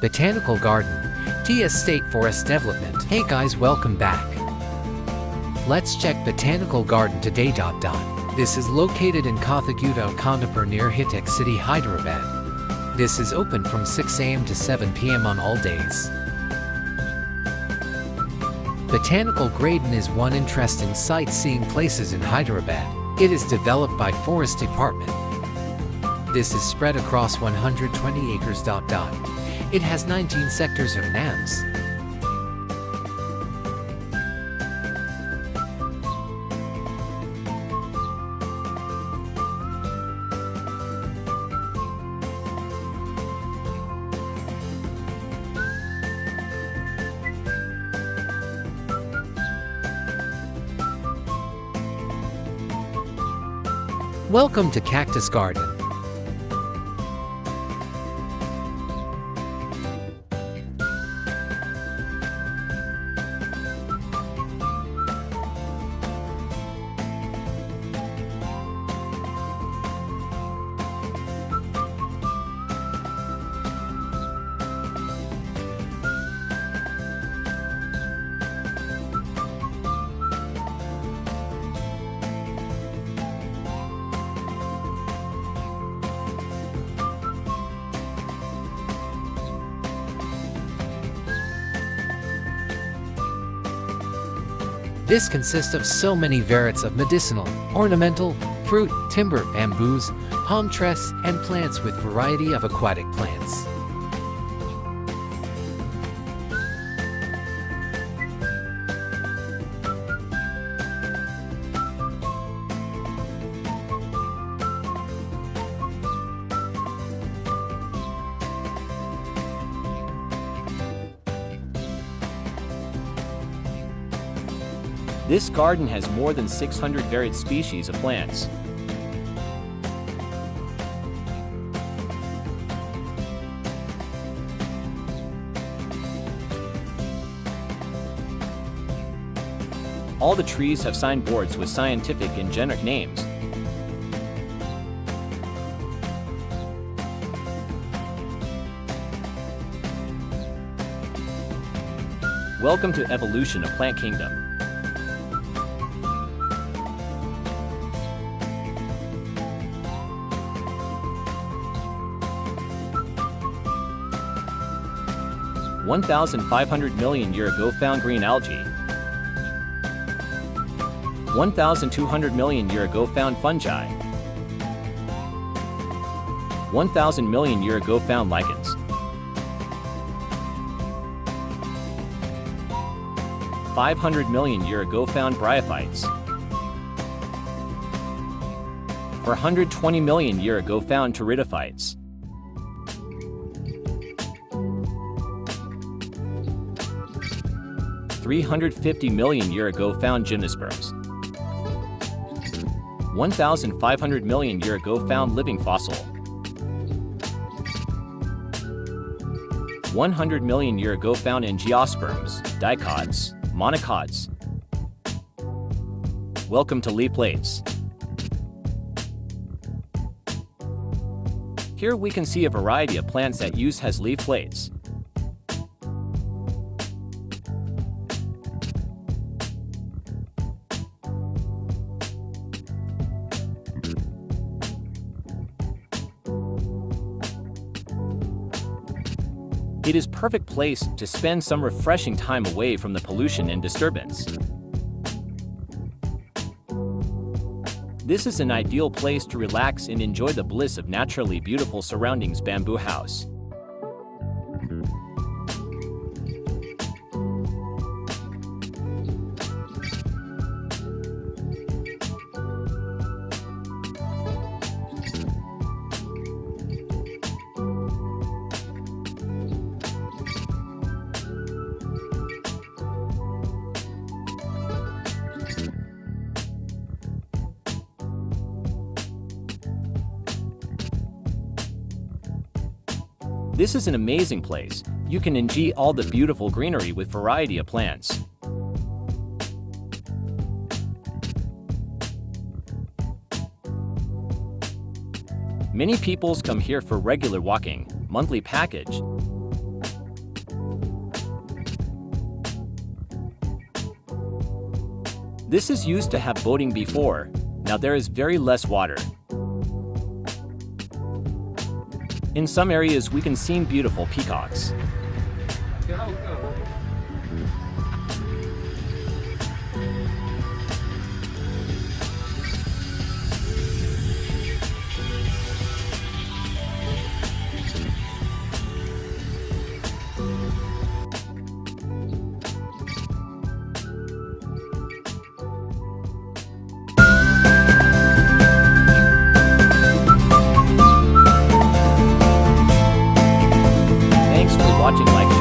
Botanical Garden, TS State Forest Development. Hey guys, welcome back. Let's check Botanical Garden today. This is located in Kothaguda, Kondapur near Hitech City, Hyderabad. This is open from 6 a.m. to 7 p.m. on all days. Botanical Garden is one interesting sightseeing places in Hyderabad. It is developed by Forest Department. This is spread across 120 acres. It has 19 sectors of NAMs. Welcome to Cactus Garden. This consists of so many varieties of medicinal, ornamental, fruit, timber, bamboos, palm trees, and plants with variety of aquatic plants. This garden has more than 600 varied species of plants. All the trees have signboards with scientific and generic names. Welcome to Evolution of Plant Kingdom. $1,500 million year ago found green algae. 1,200 million year ago found fungi. 1,000 million year ago found lichens. 500 million year ago found bryophytes. 420 million year ago found pteridophytes. 350 million year ago found gymnosperms. 1,500 million year ago found living fossil. 100 million year ago found angiosperms, dicots, monocots. Welcome to leaf plates. Here we can see a variety of plants that use has leaf plates. It is perfect place to spend some refreshing time away from the pollution and disturbance. This is an ideal place to relax and enjoy the bliss of naturally beautiful surroundings. Bamboo house. This is an amazing place. You can enjoy all the beautiful greenery with variety of plants. Many peoples come here for regular walking, monthly package. This is used to have boating before. Now there is very less water. In some areas we can see beautiful peacocks. Thanks for watching. Like